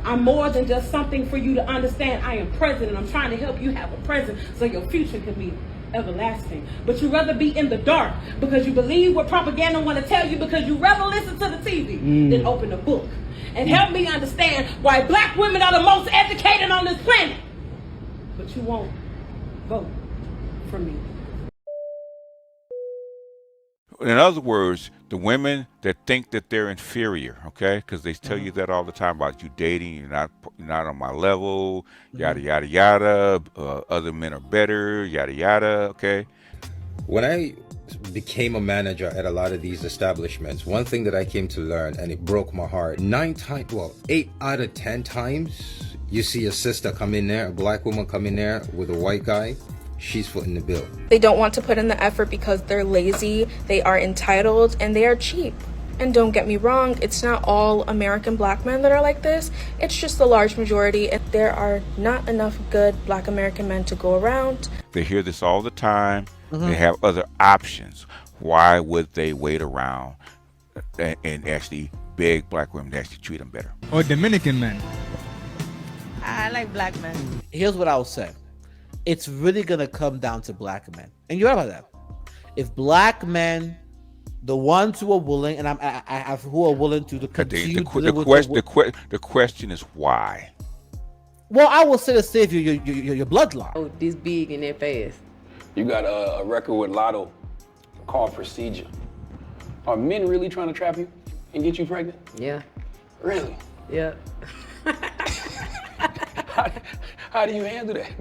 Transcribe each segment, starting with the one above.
I'm more than just something for you to understand. I am present, and I'm trying to help you have a present so your future can be everlasting. But you rather be in the dark because you believe what propaganda want to tell you, because you rather listen to the TV than open a book and help me understand why black women are the most educated on this planet. But you won't vote for me. In other words, the women that think that they're inferior, okay, because they tell you that all the time about you dating, you're not on my level, yada yada yada. Other men are better, yada yada. Okay. When I became a manager at a lot of these establishments, one thing that I came to learn, and it broke my heart, 8 out of 10 times, you see a sister come in there, a black woman come in there with a white guy, she's footing the bill. They don't want to put in the effort because they're lazy, they are entitled, and they are cheap. And don't get me wrong, it's not all American black men that are like this. It's just the large majority, and there are not enough good black American men to go around. They hear this all the time. They have other options. Why would they wait around and actually beg black women to actually treat them better? Or Dominican men. I like black men. Here's what I'll say. It's really gonna come down to black men, and you're right about that. If black men, the ones who are willing, and who are willing to continue the question is why. Well, I will say to save your bloodline. Oh, this big and that fast. You got a record with Lotto called Procedure. Are men really trying to trap you and get you pregnant? Yeah. Really? Yeah. How do you handle that?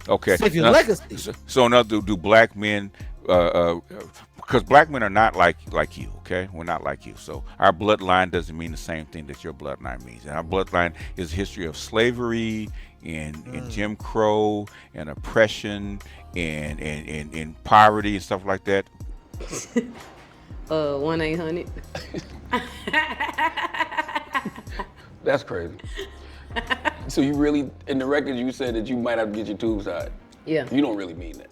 Okay. Save your legacy. So now, do black men? Because black men are not like you, okay? We're not like you. So our bloodline doesn't mean the same thing that your bloodline means. And our bloodline is a history of slavery and Jim Crow and oppression and poverty and stuff like that. 1-800. That's crazy. So you really, in the records, you said that you might have to get your tubes tied. Yeah. You don't really mean that.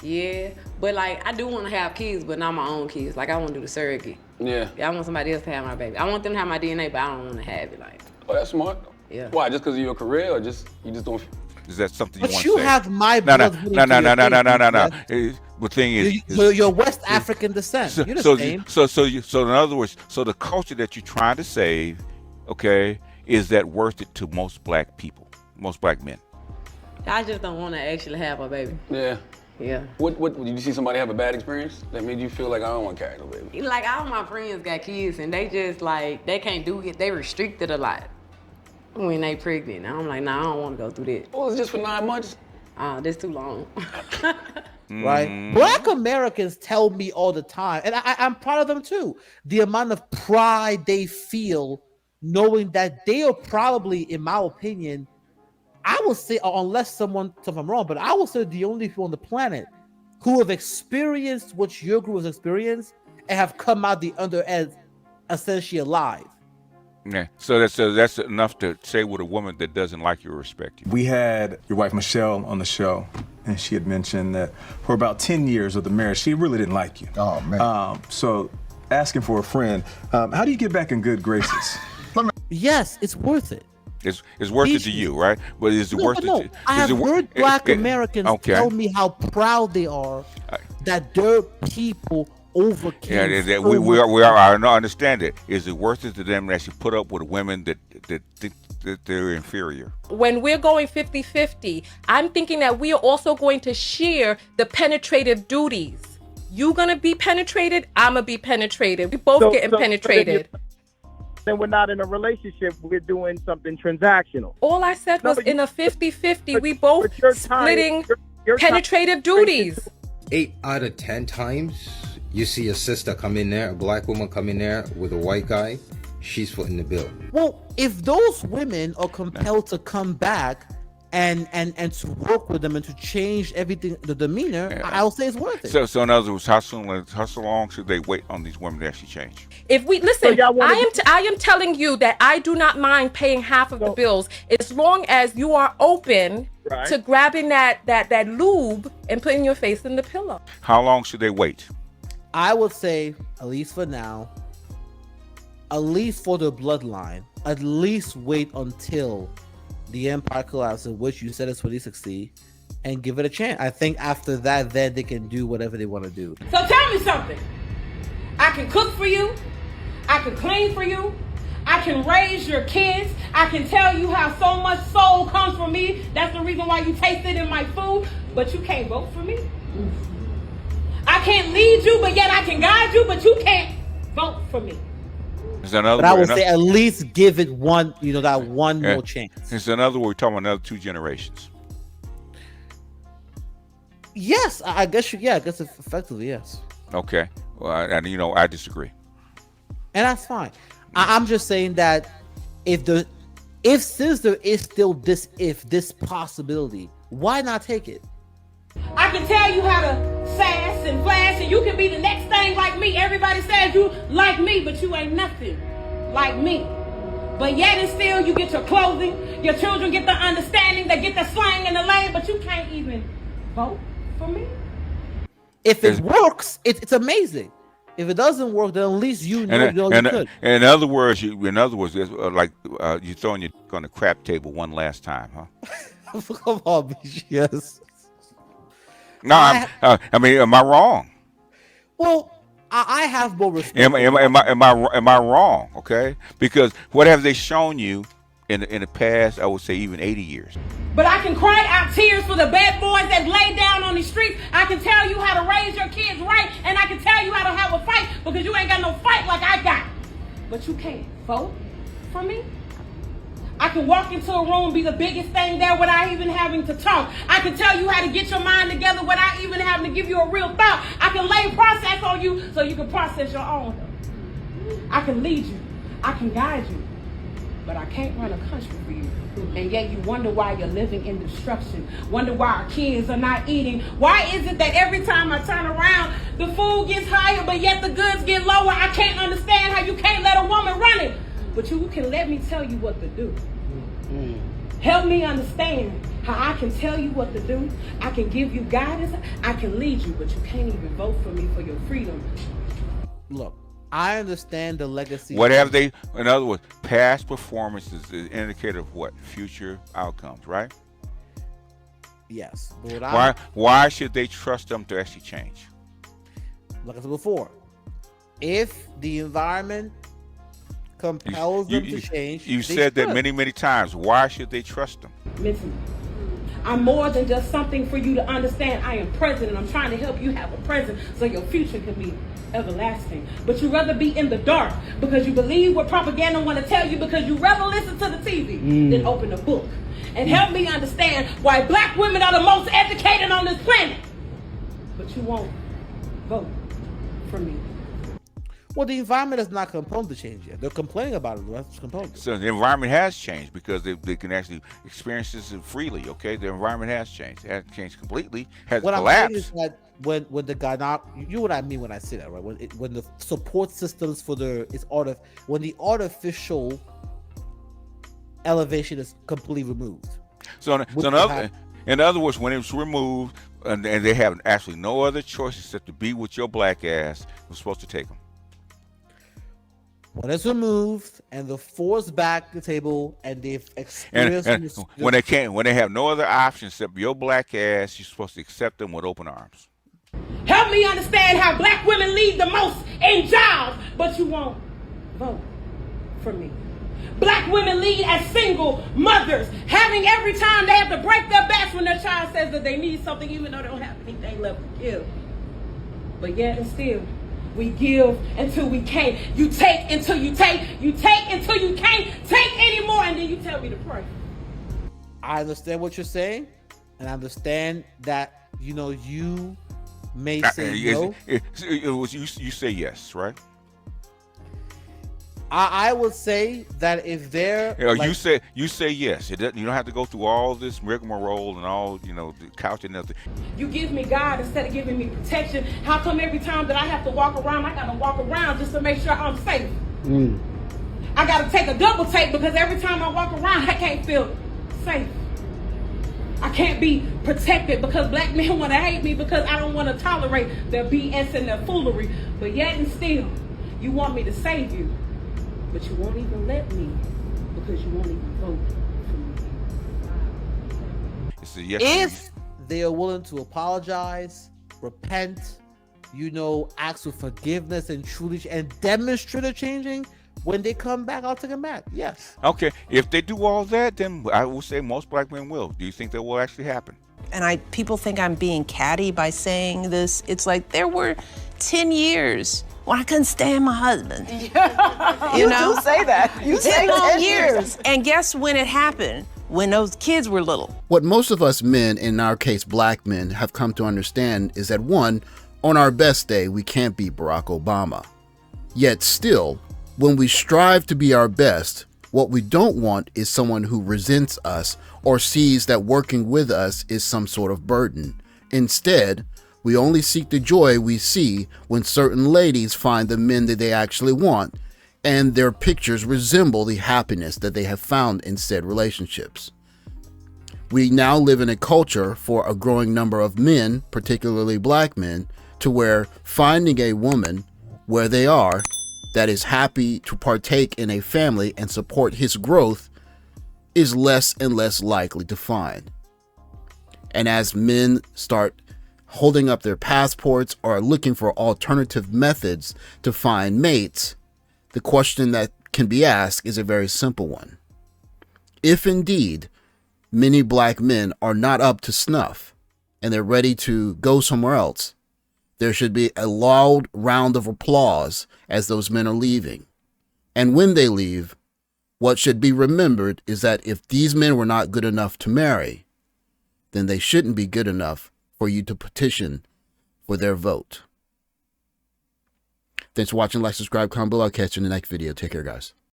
Yeah, but like I do want to have kids, but not my own kids. Like I want to do the surrogate. Yeah. Yeah, I want somebody else to have my baby. I want them to have my DNA, but I don't want to have it. Like. Oh, that's smart. Yeah. Why? Just because of your career, or you just don't? Is that something you But want you to say? have my No. blood. The thing is, you're West African descent. You're the same. So in other words, so the culture that you're trying to save, okay, is that worth it to most black people, most black men? I just don't want to actually have a baby. Yeah. Yeah. What did you see somebody have a bad experience that made you feel like I don't want to carry no baby? Like all my friends got kids and they just like they can't do it. They restricted a lot when they pregnant. And I'm like, nah, I don't want to go through that. Well, it's just for 9 months. That's too long. Right? Black Americans tell me all the time, and I'm proud of them too, the amount of pride they feel knowing that they are probably, in my opinion, I will say, unless someone tells me I'm wrong, but I will say the only people on the planet who have experienced what your group has experienced and have come out the other end essentially alive. Yeah. So that's enough to say with a woman that doesn't like you or respect you. We had your wife Michelle on the show, and she had mentioned that for about 10 years of the marriage, she really didn't like you. Oh, man. So asking for a friend, how do you get back in good graces? Yes, it's worth it. It's worth it to you, right? But is it worth it? I have heard black Americans tell me how proud they are that their people overcame. Yeah, we are. I understand it. Is it worth it to them to actually put up with women that think that they're inferior? When we're going 50-50, I'm thinking that we are also going to share the penetrative duties. You gonna be penetrated, I'ma be penetrated. We both getting penetrated. Then we're not in a relationship, we're doing something transactional. All I said was in a 50-50, we both splitting penetrative duties. 8 out of 10 times, you see a sister come in there, a black woman come in there with a white guy, she's footing the bill. Well, if those women are compelled to come back and to work with them and to change everything, the demeanor, I'll say it's worth it. So in other words, how long should they wait on these women to actually change? If we listen, I am telling you that I do not mind paying half of the bills as long as you are open to grabbing that lube and putting your face in the pillow. How long should they wait? I would say, at least for now, at least for the bloodline, at least wait until the empire collapses, which you said is 2060, and give it a chance. I think after that, then they can do whatever they want to do. So tell me something. I can cook for you. I can clean for you. I can raise your kids. I can tell you how so much soul comes from me. That's the reason why you taste it in my food. But you can't vote for me. I can't lead you, but yet I can guide you, but you can't vote for me. But I would say at least give it one, that one more chance. It's another word, we're talking about another 2 generations. Yes, I guess effectively, yes. Okay. Well, I disagree. And that's fine. I'm just saying that since there is still this possibility, why not take it? I can tell you how to sass and flash, and you can be the next thing like me. Everybody says you like me, but you ain't nothing like me. But yet and still, you get your clothing, your children get the understanding, they get the slang and the lane, but you can't even vote for me. If it works, it's amazing. If it doesn't work, then at least you know you could. In other words, it's like you throwing your dick on the crap table one last time, huh? Come on, yes. No, I mean, am I wrong? Well, I have more respect. Am I wrong? Okay, because what have they shown you in the past? I would say even 80 years. But I can cry out tears for the bad boys that lay down on the streets. I can tell you how to raise your kids right, and I can tell you how to have a fight because you ain't got no fight like I got. But you can't vote for me. I can walk into a room, be the biggest thing there without even having to talk. I can tell you how to get your mind together without even having to give you a real thought. I can lay process on you so you can process your own. I can lead you. I can guide you. But I can't run a country for you. And yet you wonder why you're living in destruction. Wonder why our kids are not eating. Why is it that every time I turn around, the food gets higher, but yet the goods get lower? I can't understand how you can't let a woman run it. But you can let me tell you what to do. Help me understand how I can tell you what to do. I can give you guidance. I can lead you, but you can't even vote for me for your freedom. Look, I understand the legacy. What have they, in other words, past performance is an indicator of what? Future outcomes, right? Yes. But why should they trust them to actually change? Like I said before, if the environment compels them to change. You said that many times. Why should they trust them? Listen, I'm more than just something for you to understand. I am present, and I'm trying to help you have a present so your future can be everlasting. But you rather be in the dark because you believe what propaganda want to tell you, because you rather listen to the TV than open a book. And help me understand why black women are the most educated on this planet. But you won't vote for me. Well, the environment has not compelled to change yet. They're complaining about it. That's compelled. So the environment has changed because they can actually experience this freely. Okay, the environment has changed. It hasn't changed completely. Has what collapsed. I'm saying is that when the guy, you know what I mean when I say that, right? When the support systems for when the artificial elevation is completely removed. In other words, when it's removed and they have actually no other choice except to be with your black ass, we're supposed to take them. When it's removed and the force back the table and they've experienced and when they have no other option except your black ass, you're supposed to accept them with open arms. Help me understand how black women lead the most in jobs, but you won't vote for me. Black women lead as single mothers, having every time they have to break their backs when their child says that they need something, even though they don't have anything left to give. But yet and still, we give until we can't. You take until you take. You take until you can't take anymore, and then you tell me to pray. I understand what you're saying, and I understand that you may say no. You say yes, right? I would say that if they're you say yes. You don't have to go through all this rigmarole and all the couch and nothing. You give me God instead of giving me protection. How come every time that I have to walk around, I gotta walk around just to make sure I'm safe? I gotta take a double take because every time I walk around, I can't feel safe. I can't be protected because black men want to hate me because I don't want to tolerate their BS and their foolery. But yet and still, you want me to save you. But you won't even let me because you won't even vote for me. It's a yes. If they are willing to apologize, repent, ask for forgiveness and truly and demonstrate a changing, when they come back, I'll take them back. Yes. Okay. If they do all that, then I will say most black men will. Do you think that will actually happen? And people think I'm being catty by saying this. It's like there were 10 years when I couldn't stand my husband. You know? do say that. You say 10 long 10 years. And guess when it happened? When those kids were little. What most of us men, in our case black men, have come to understand is that one, on our best day, we can't beat Barack Obama. Yet still, when we strive to be our best, what we don't want is someone who resents us or sees that working with us is some sort of burden. Instead, we only seek the joy we see when certain ladies find the men that they actually want, and their pictures resemble the happiness that they have found in said relationships. We now live in a culture for a growing number of men, particularly black men, to where finding a woman where they are that is happy to partake in a family and support his growth is less and less likely to find. And as men start holding up their passports or looking for alternative methods to find mates, the question that can be asked is a very simple one. If indeed many black men are not up to snuff and they're ready to go somewhere else, there should be a loud round of applause as those men are leaving. And when they leave, what should be remembered is that if these men were not good enough to marry, then they shouldn't be good enough for you to petition for their vote. Thanks for watching. Like, subscribe, comment below. I'll catch you in the next video. Take care, guys.